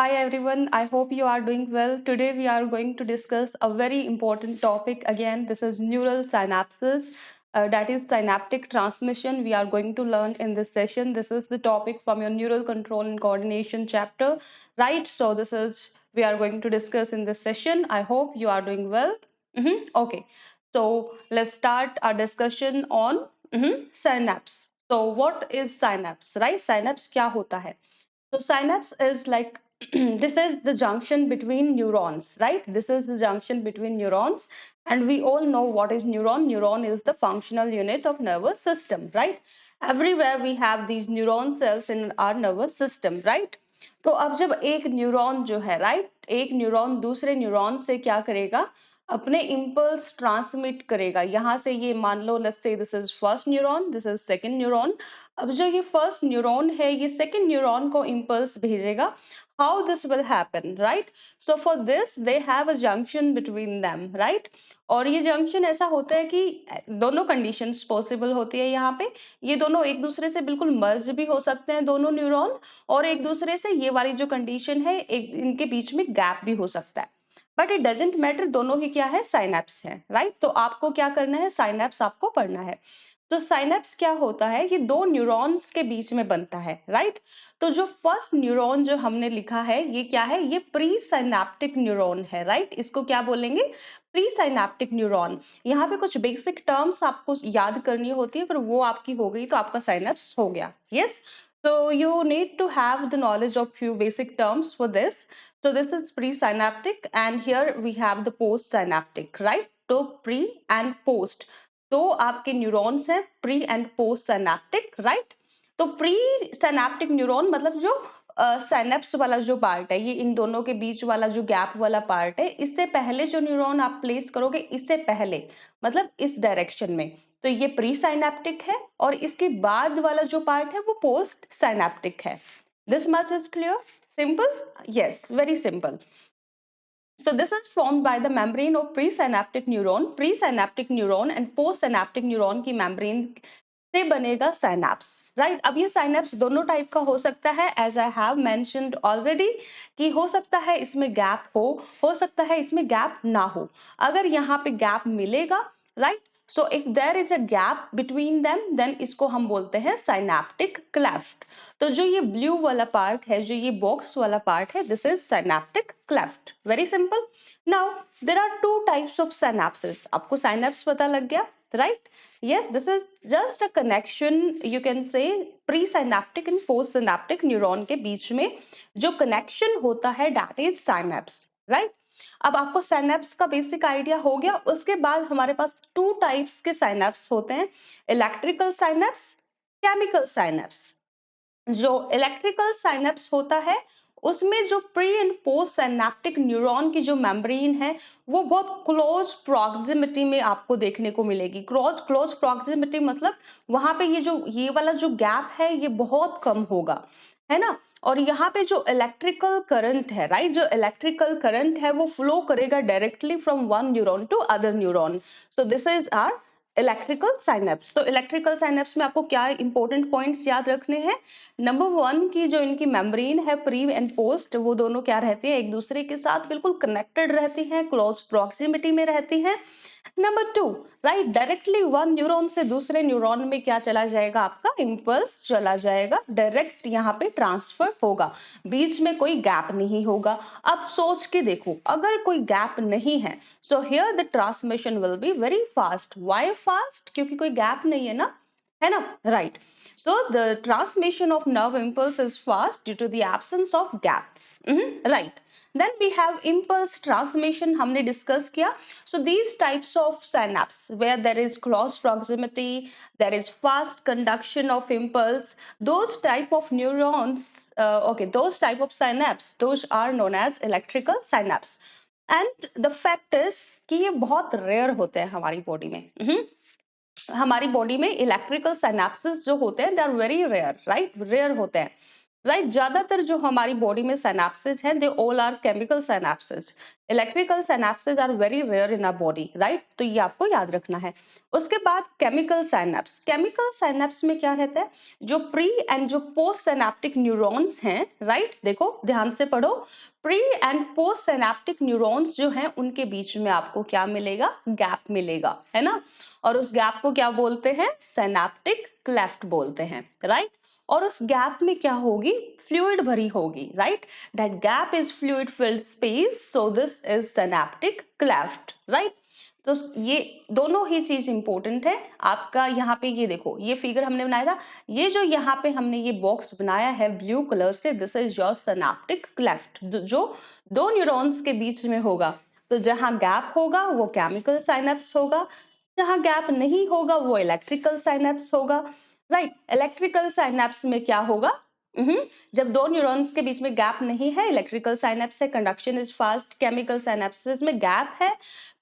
Hi everyone, I hope you are doing well. Today we are going to discuss a very important topic again. This is neural synapses, that is synaptic transmission. We are going to learn in this session. This is the topic from your neural control and coordination chapter, right? So this is we are going to discuss in this session. I hope you are doing well. Okay, so let's start our discussion on synapse. So what is synapse, right? Synapse क्या होता है? So synapse is like this is the junction between neurons, right? This is the junction between neurons, and we all know what is neuron. Neuron is the functional unit of nervous system, right? Everywhere we have these neuron cells in our nervous system, right? तो अब जब एक neuron जो है right एक neuron दूसरे neuron से क्या करेगा अपने इम्पल्स ट्रांसमिट करेगा यहाँ से ये मान लो let's say this is first neuron this is second neuron अब जो ये फर्स्ट न्यूरॉन है ये सेकंड न्यूरॉन को इम्पल्स भेजेगा how this will happen right so for this they have a junction between them right और ये जंक्शन ऐसा होता है कि दोनों कंडीशंस पॉसिबल होती है यहाँ पे ये दोनों एक दूसरे से बिल्कुल मर्ज भी हो सकते हैं दोनों न्यूरॉन और एक दूसरे से ये वाली जो कंडीशन है एक इनके बीच में गैप भी हो सकता है बट इट डजेंट मैटर दोनों ही क्या है साइनेप्स है राइट तो आपको क्या करना है साइनेप्स आपको पढ़ना है तो साइनेप्स क्या होता है ये दो न्यूरॉन्स के बीच में बनता है राइट तो जो फर्स्ट न्यूरॉन जो हमने लिखा है ये क्या है ये प्री साइनेप्टिक न्यूरॉन है राइट इसको क्या बोलेंगे प्री साइनेप्टिक न्यूरॉन यहाँ पे कुछ बेसिक टर्म्स आपको याद करनी होती है पर वो आपकी हो गई तो आपका साइनेप्स हो गया yes so you need to have the knowledge of few basic terms for this so this is presynaptic and here we have the postsynaptic right तो pre and post तो आपके न्यूरॉन्स हैं pre and post synaptic right तो pre synaptic neuron मतलब जो synapse वाला जो part है ये इन दोनों के बीच वाला जो गैप वाला पार्ट है इससे पहले जो न्यूरॉन आप प्लेस करोगे इससे पहले मतलब इस डायरेक्शन में तो ये प्री सिनेप्टिक है और इसके बाद वाला जो पार्ट है वो पोस्ट सिनेप्टिक है this much is clear simple yes very simple So this is formed by the membrane of presynaptic neuron, presynaptic neuron and postsynaptic neuron की membrane से बनेगा synapse, right? अब ये synapse दोनों टाइप का हो सकता है as I have mentioned already कि हो सकता है इसमें गैप हो सकता है इसमें गैप ना हो अगर यहाँ पे गैप मिलेगा right? So if there is a gap between them then इसको हम बोलते हैं synaptic cleft तो जो ये ब्लू वाला पार्ट है जो ये बॉक्स वाला पार्ट है this is synaptic cleft very simple now there are two types of synapses आपको सिनेप्स पता लग गया right yes this is just a connection you can say pre-synaptic and post-synaptic neuron के बीच में जो कनेक्शन होता है that is synapse right अब आपको सिनेप्स का बेसिक आइडिया हो गया उसके बाद हमारे पास टू टाइप्स के सिनेप्स होते हैं इलेक्ट्रिकल सिनेप्स केमिकल सिनेप्स जो इलेक्ट्रिकल साइनेप्स होता है उसमें जो pre and post synaptic neuron की जो मेम्ब्रेन है वो बहुत क्लोज प्रॉक्सिमिटी में आपको देखने को मिलेगी क्लोज क्लोज प्रॉक्सिमिटी मतलब वहां पे ये वाला जो गैप है ये बहुत कम होगा है ना और यहाँ पे जो इलेक्ट्रिकल करंट है राइट जो इलेक्ट्रिकल करंट है वो फ्लो करेगा directly from one neuron to other neuron so this is our electrical synapse तो इलेक्ट्रिकल साइनेप्स में आपको क्या इंपॉर्टेंट पॉइंट्स याद रखने हैं नंबर वन की जो इनकी मेम्ब्रेन है प्री एंड पोस्ट वो दोनों क्या रहती है एक दूसरे के साथ बिल्कुल कनेक्टेड रहती हैं क्लोज प्रॉक्सिमिटी में रहती हैं number two right directly one neuron से दूसरे न्यूरॉन में क्या चला जाएगा आपका इम्पल्स चला जाएगा डायरेक्ट यहाँ पे ट्रांसफर होगा बीच में कोई गैप नहीं होगा अब सोच के देखो अगर कोई गैप नहीं है so here the transmission will be very fast why fast क्योंकि कोई गैप नहीं है ना right so the transmission of nerve impulse is fast due to the absence of gap right then we have impulse transmission हमने discuss किया so these types of synapse where there is close proximity there is fast conduction of impulse those type of neurons okay those type of synapse those are known as electrical synapse and the fact is कि ये बहुत rare होते हैं हमारी body में हमारी body में electrical synapses जो होते हैं they are very rare right rare होते हैं राइट। ज्यादातर जो हमारी बॉडी में सिनेप्सेस हैं they all are chemical synapses, electrical synapses are very rare in our body, right. तो ये आपको याद रखना है। उसके बाद केमिकल सिनेप्स, केमिकल सिनेप्स में क्या रहता है, जो प्री एंड जो पोस्ट सिनेप्टिक न्यूरॉन्स हैं, राइट, देखो ध्यान से पढ़ो, pre and post synaptic neurons जो हैं उनके बीच में आपको क्या मिलेगा, गैप मिलेगा, है ना। और उस गैप को क्या बोलते हैं, सिनेप्टिक क्लेफ्ट बोलते हैं, राइट। और उस गैप में क्या होगी, फ्लूइड भरी होगी, right. That gap is fluid filled space, so this is synaptic cleft, right. तो ये दोनों ही चीज इंपॉर्टेंट है आपका। यहाँ पे ये देखो, ये फिगर हमने बनाया था, ये जो यहाँ पे हमने ये बॉक्स बनाया है ब्लू कलर से, this is your synaptic cleft, जो दो न्यूरॉन्स के बीच में होगा। तो जहां गैप होगा वो केमिकल साइनेप्स होगा, जहां गैप नहीं होगा वो इलेक्ट्रिकल साइनेप्स होगा, राइट। इलेक्ट्रिकल साइनेप्स में क्या होगा, जब दो न्यूरॉन्स के बीच में गैप नहीं है, इलेक्ट्रिकल साइनेप्स है, conduction is fast. Chemical synapses में गैप है,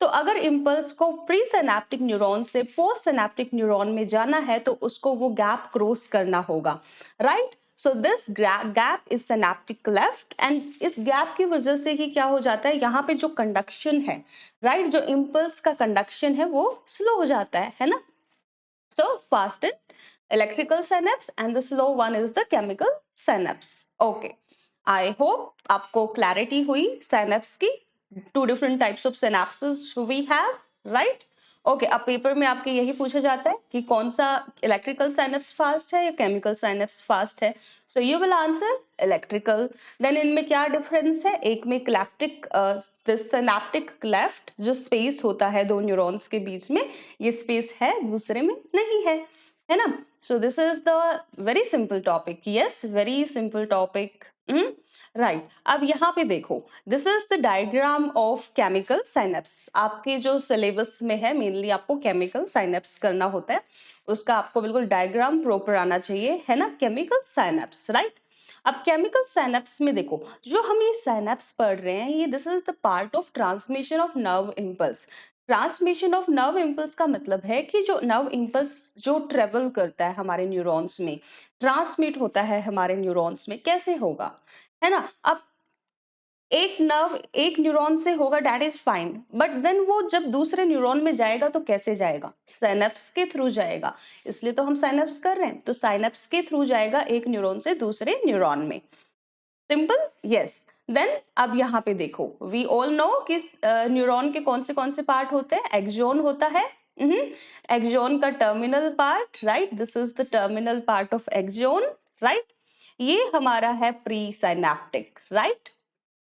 तो अगर इम्पल्स को प्री सिनेप्टिक न्यूरॉन से पोस्ट सिनेप्टिक न्यूरॉन में जाना है तो उसको वो गैप क्रॉस करना होगा, right. So this gap is synaptic left, and इस गैप की वजह से ही क्या हो जाता है, यहाँ पे जो कंडक्शन है, राइट, जो इम्पल्स का कंडक्शन है वो स्लो हो जाता है ना। So fast and electrical synapse and the slow one is the chemical synapse. Okay. I hope आपको clarity हुई synapse की, two different types of synapses we have, right? Okay, अब पेपर में आपके यही पूछा जाता है कि कौन सा इलेक्ट्रिकल साइनेप्स फास्ट है या केमिकल साइनेप्स फास्ट है। So you will answer electrical. Then इनमें क्या डिफरेंस है, एक में क्लेफ्टिक सिनेप्टिक क्लेफ्ट जो स्पेस होता है दो न्यूरॉन्स के बीच में, ये स्पेस है, दूसरे में नहीं है ना। सो this is the very simple topic, yes very simple topic, right. अब यहाँ पे देखो, this is the diagram of chemical synapse. आपके जो सिलेबस में है मेनली आपको केमिकल साइनेप्स करना होता है, उसका आपको बिल्कुल डायग्राम प्रॉपर आना चाहिए, है ना, केमिकल साइनेप्स, राइट। अब केमिकल साइनेप्स में देखो, जो हम ये साइनेप्स पढ़ रहे हैं, ये this is the part of transmission of nerve impulse. Transmission of nerve impulse का मतलब है कि जो नर्व इम्पल्स जो ट्रेवल करता है हमारे न्यूरॉन्स में, ट्रांसमिट होता है हमारे न्यूरॉन्स में, कैसे होगा, है ना। अब एक नर्व एक न्यूरॉन से होगा, that is fine, but then वो जब दूसरे न्यूरॉन में जाएगा तो कैसे जाएगा, साइनेप्स के थ्रू जाएगा। इसलिए तो हम साइनेप्स कर रहे हैं, तो साइनेप्स के थ्रू जाएगा एक न्यूरॉन से दूसरे न्यूरॉन में, सिंपल, यस। देन अब यहाँ पे देखो, वी ऑल नो कि न्यूरॉन के कौन से पार्ट होते हैं, एक्सोन होता है, एक्सोन का terminal part, right, this is the terminal part of axon, right. ये हमारा है प्री साइनेप्टिक, राइट,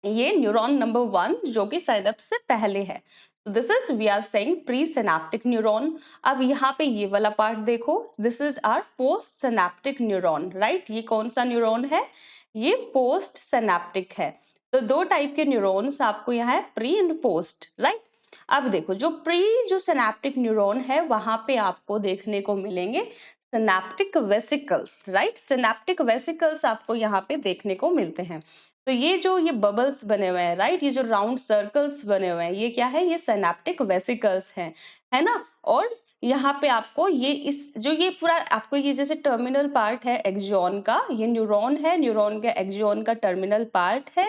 ये न्यूरॉन नंबर 1 जो कि साइनेप्स से पहले है। This is we are saying pre synaptic neuron. अब यहाँ पे ये वाला पार्ट देखो, this is our post synaptic neuron, right. ये कौन सा न्यूरॉन है, ये पोस्ट सिनेप्टिक है। तो दो टाइप के न्यूरॉन्स आपको यहाँ है, प्री एंड पोस्ट, राइट। अब देखो, जो प्री जो सिनेप्टिक न्यूरॉन है वहां पे आपको देखने को मिलेंगे synaptic vesicles, right. Synaptic vesicles आपको यहाँ पे देखने को मिलते हैं। तो ये जो ये बबल्स बने हुए हैं, राइट, ये जो राउंड सर्कल्स बने हुए हैं, ये क्या है, ये सिनेप्टिक वेसिकल्स हैं, है ना। और यहाँ पे आपको ये इस जो ये पूरा आपको ये जैसे टर्मिनल पार्ट है एक्सॉन का, ये न्यूरॉन है, न्यूरॉन के एक्सॉन का टर्मिनल पार्ट है।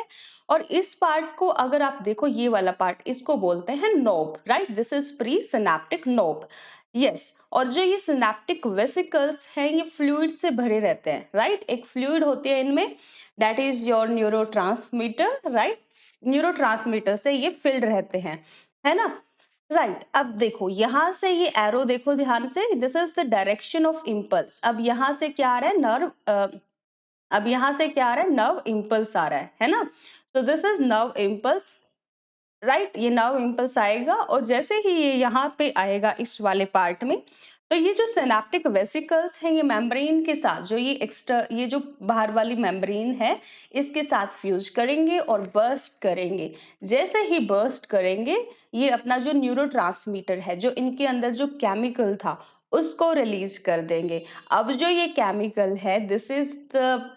और इस पार्ट को अगर आप देखो, ये वाला पार्ट, इसको बोलते हैं knob, right, this is pre synaptic knob, yes. और जो ये सिनेप्टिक वेसिकल्स हैं ये फ्लूइड से भरे रहते हैं, राइट, एक फ्लूइड होती है इनमें, that is your neurotransmitter, right. Neurotransmitter से ये फिल्ड रहते हैं, है ना, राइट। अब देखो यहाँ से ये एरो देखो ध्यान से, this is the direction of impulse. अब यहाँ से क्या आ रहा है, नर्व, अब यहाँ से क्या आ रहा है, नर्व इम्पल्स आ रहा है ना। तो this is nerve impulse, right, ये नर्व इम्पल्स आएगा, और जैसे ही ये यहाँ पे आएगा इस वाले पार्ट में, तो ये जो सिनेप्टिक वेसिकल्स हैं ये मेम्ब्रेन के साथ, जो ये ये जो बाहर वाली मेम्ब्रेन है, इसके साथ फ्यूज करेंगे और बर्स्ट करेंगे। जैसे ही बर्स्ट करेंगे, ये अपना जो न्यूरोट्रांसमीटर है, जो इनके अंदर जो केमिकल था, उसको रिलीज कर देंगे। अब जो ये केमिकल है, दिस इज द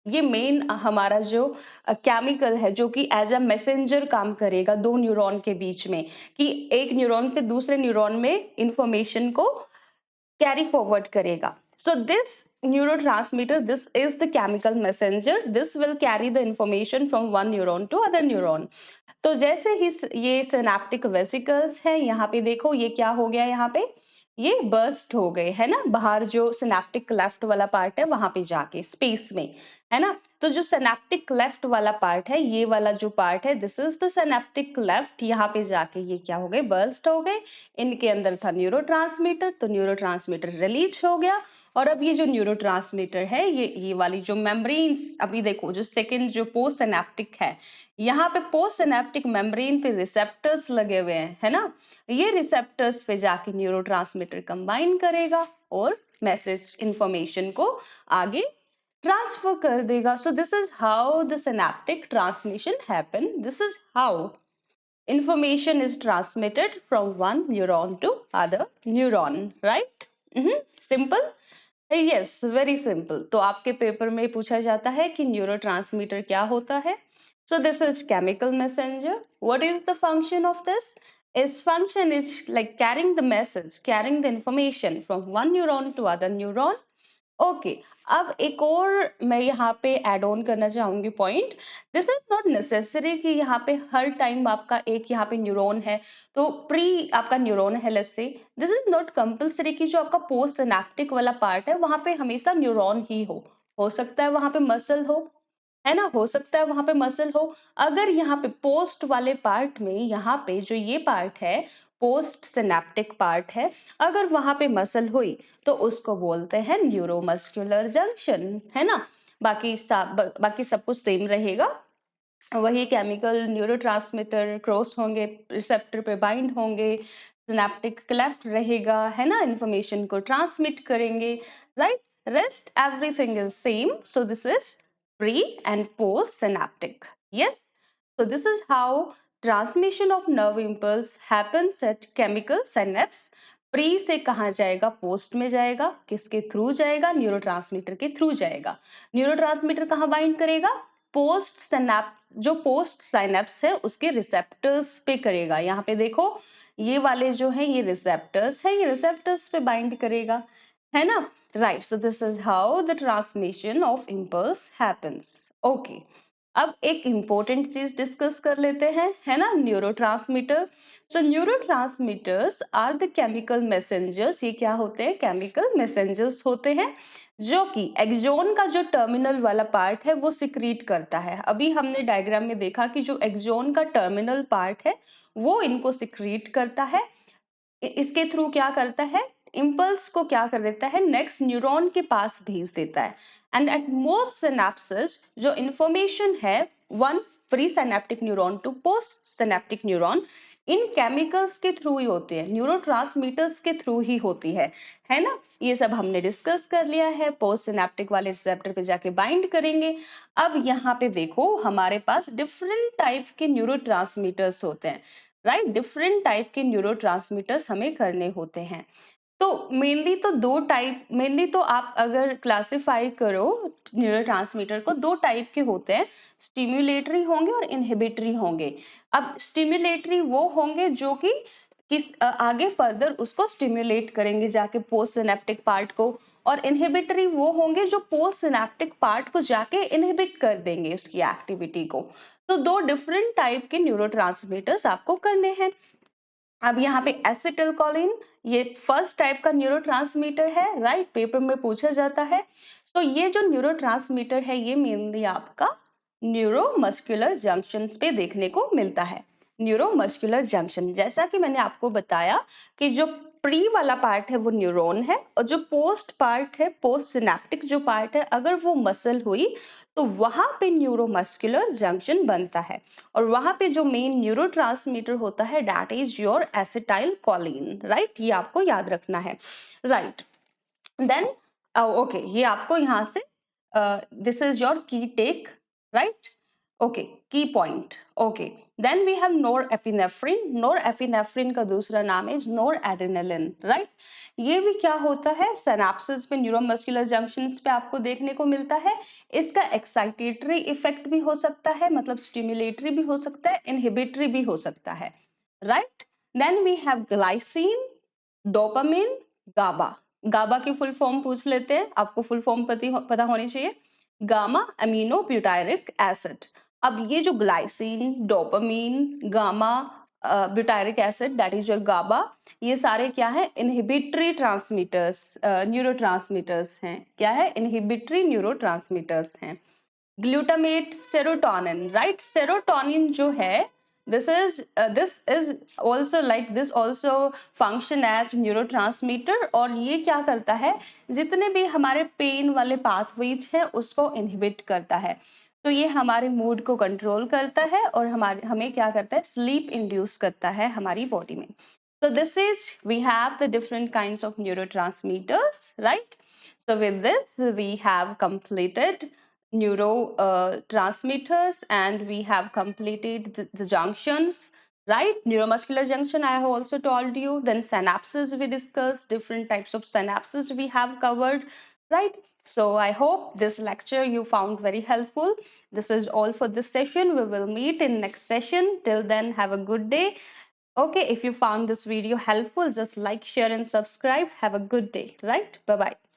ये मेन हमारा जो केमिकल है, जो कि एज अ मैसेंजर काम करेगा दो न्यूरॉन के बीच में, कि एक न्यूरॉन से दूसरे न्यूरॉन में इंफॉर्मेशन को कैरी फॉरवर्ड करेगा। So this neurotransmitter, this is the chemical messenger, this will carry the information from one neuron to other neuron. तो जैसे ही ये सिनेप्टिक वेसिकल्स है, यहाँ पे देखो ये क्या हो गया, यहाँ पे ये बर्स्ट हो गए है ना, बाहर जो सिनेप्टिक क्लेफ्ट वाला पार्ट है वहां पे जाके स्पेस में, है ना। तो जो सिनेप्टिक क्लेफ्ट वाला पार्ट है, ये वाला जो पार्ट है, this is the synaptic cleft, यहाँ पे जाके ये क्या हो गए, बर्स्ट हो गए। इनके अंदर था न्यूरोट्रांसमीटर, तो न्यूरोट्रांसमीटर रिलीज हो गया। और अब ये जो न्यूरोट्रांसमीटर है, ये वाली जो मेम्ब्रेन्स, अभी देखो जो सेकंड जो पोस्ट सिनेप्टिक है, यहाँ पे पोस्ट सिनेप्टिक मेम्ब्रेन पे रिसेप्टर्स लगे हुए हैं, है ना। ये रिसेप्टर्स पे जाके न्यूरोट्रांसमीटर कंबाइन करेगा और मैसेज इंफॉर्मेशन को आगे ट्रांसफर कर देगा। सो this is how the synaptic transmission happen, this is how information is transmitted from one neuron to other neuron, right? Simple? Yes, very simple. तो आपके पेपर में पूछा जाता है कि न्यूरोट्रांसमीटर क्या होता है। So this is chemical messenger. What is the function of this? Its function is like carrying the message, carrying the information from one neuron to other neuron. Okay अब एक और मैं यहाँ पे ऐड ऑन करना चाहूंगी point. This is not necessary कि यहाँ पे हर टाइम आपका एक यहाँ पे न्यूरॉन है तो प्री आपका न्यूरॉन है, let's say this is not compulsory कि जो आपका पोस्ट सिनेप्टिक वाला पार्ट है वहां पे हमेशा न्यूरॉन ही हो सकता है वहां पे मसल हो, है ना, हो सकता है वहां पे मसल हो। अगर यहाँ पे पोस्ट वाले पार्ट में, यहाँ पे जो ये पार्ट है पोस्ट सिनेप्टिक पार्ट है, अगर वहां पे मसल हुई तो उसको बोलते हैं न्यूरोमस्कुलर जंक्शन, है ना। बाकी सब कुछ सेम रहेगा, वही केमिकल न्यूरोट्रांसमीटर क्रॉस होंगे, रिसेप्टर पे बाइंड होंगे, सिनेप्टिक क्लेफ्ट रहेगा, है ना, इंफॉर्मेशन को ट्रांसमिट करेंगे, right. Rest everything is same. So this is pre and post synaptic. Yes, so this is how transmission of nerve impulse happens at chemical synapse. Pre से कहाँ जाएगा, post में जाएगा, किसके थ्रू जाएगा, न्यूरोट्रांसमीटर के थ्रू जाएगा। न्यूरोट्रांसमीटर कहाँ बाइंड करेगा, पोस्ट सिनेप्स, जो पोस्ट साइनेप्स है उसके रिसेप्टर्स पे करेगा। यहाँ पे देखो ये वाले जो है ये रिसेप्टर्स है, ये रिसेप्टर्स पे बाइंड करेगा, है ना, right. So this is how the transmission of impulse happens. Okay, अब एक इंपॉर्टेंट चीज डिस्कस कर लेते हैं, है ना, neurotransmitter. So neurotransmitters are the chemical messengers, ये क्या होते हैं, केमिकल मैसेंजर्स होते हैं जो कि एक्सोन का जो टर्मिनल वाला पार्ट है वो सिक्रीट करता है। अभी हमने डायग्राम में देखा कि जो एक्सोन का टर्मिनल पार्ट है वो इनको सिक्रीट करता है, इसके थ्रू क्या करता है, इम्पल्स को क्या कर देता है, नेक्स्ट न्यूरॉन के पास भेज देता है। एंड एट मोस्ट सिनेप्सिस जो इंफॉर्मेशन है one pre synaptic neuron to post synaptic neuron, इन केमिकल्स के थ्रू ही होते हैं, न्यूरोट्रांसमीटर्स के थ्रू ही होती है ना। ये सब हमने डिस्कस कर लिया है, पोस्ट सिनेप्टिक वाले रिसेप्टर पे जाके बाइंड करेंगे। अब यहाँ पे देखो हमारे पास डिफरेंट टाइप के न्यूरोट्रांसमीटर्स होते हैं, राइट, डिफरेंट टाइप के न्यूरोट्रांसमीटर्स हमें करने होते हैं। तो मेनली तो दो टाइप, मेनली तो आप अगर क्लासिफाई करो न्यूरोट्रांसमीटर को, दो टाइप के होते हैं, स्टिम्युलेटरी होंगे और इनहिबिटरी होंगे। अब स्टिम्युलेटरी वो होंगे जो कि आगे फर्दर उसको स्टिम्युलेट करेंगे जाके पोस्ट सिनेप्टिक पार्ट को, और इनहिबिटरी वो होंगे जो पोस्ट सिनेप्टिक पार्ट को जाके इनहिबिट कर देंगे उसकी एक्टिविटी को। तो दो डिफरेंट टाइप के न्यूरोट्रांसमीटर्स आपको करने हैं। अब यहाँ पे एसिटिलकोलिन ये फर्स्ट टाइप का न्यूरोट्रांसमीटर है, राइट, पेपर में पूछा जाता है। तो ये जो न्यूरोट्रांसमीटर है ये मेनली आपका न्यूरोमस्कुलर जंक्शंस पे देखने को मिलता है। न्यूरोमस्कुलर जंक्शन, जैसा कि मैंने आपको बताया कि जो प्री वाला पार्ट है वो न्यूरॉन है, और जो पोस्ट पार्ट है, पोस्ट सिनेप्टिक जो पार्ट है, अगर वो मसल हुई तो वहां पे न्यूरोमस्कुलर जंक्शन बनता है, और वहां पे जो मेन न्यूरोट्रांसमीटर होता है that is your acetyl choline, right, ये आपको याद रखना है, राइट। देन ओके, ये आपको यहाँ से this is your key take, right, okay, key point, okay. Then we have nor epinephrine, nor epinephrine का दूसरा नाम है नोर एड्रेनालिन, राइट। ये भी क्या होता है, सिनेप्सिस पे, न्यूरोमस्कुलर जंक्शंस पे आपको देखने को मिलता है। इसका एक्साइटेटरी इफेक्ट भी हो सकता है, मतलब स्टिमुलेटरी भी हो सकता है, इनहिबिटरी भी हो सकता है, right. Then we have glycine, dopamine, GABA, GABA की फुल फॉर्म पूछ लेते हैं, आपको फुल फॉर्म पता होनी चाहिए, गामा अमीनो ब्यूटायरिक एसिड। अब ये जो glycine, dopamine, gamma butyric acid that is your GABA, ये सारे क्या है, इनहिबिटरी ट्रांसमीटर्स, न्यूरोट्रांसमीटर्स हैं। क्या है, इनहिबिटरी न्यूरोट्रांसमीटर्स हैं। ग्लूटामेट, सेरोटोनिन, राइट, सेरोटोनिन जो है, this is also like this also function as neurotransmitter, और ये क्या करता है, जितने भी हमारे पेन वाले पाथवेज हैं उसको इनहिबिट करता है। तो ये हमारे मूड को कंट्रोल करता है और हमें क्या करता है, स्लीप इंड्यूस करता है हमारी बॉडी में। So this is, we have the different kinds of neurotransmitters, right? So with this we have completed neurotransmitters, and we have completed the junctions, right? Neuromuscular junction I have also told you. Then synapses we discussed, different types of synapses we have covered, right? So I hope this lecture you found very helpful. This is all for this session. We will meet in next session. Till then, have a good day. Okay, if you found this video helpful, just like, share and subscribe. Have a good day, right? Bye bye.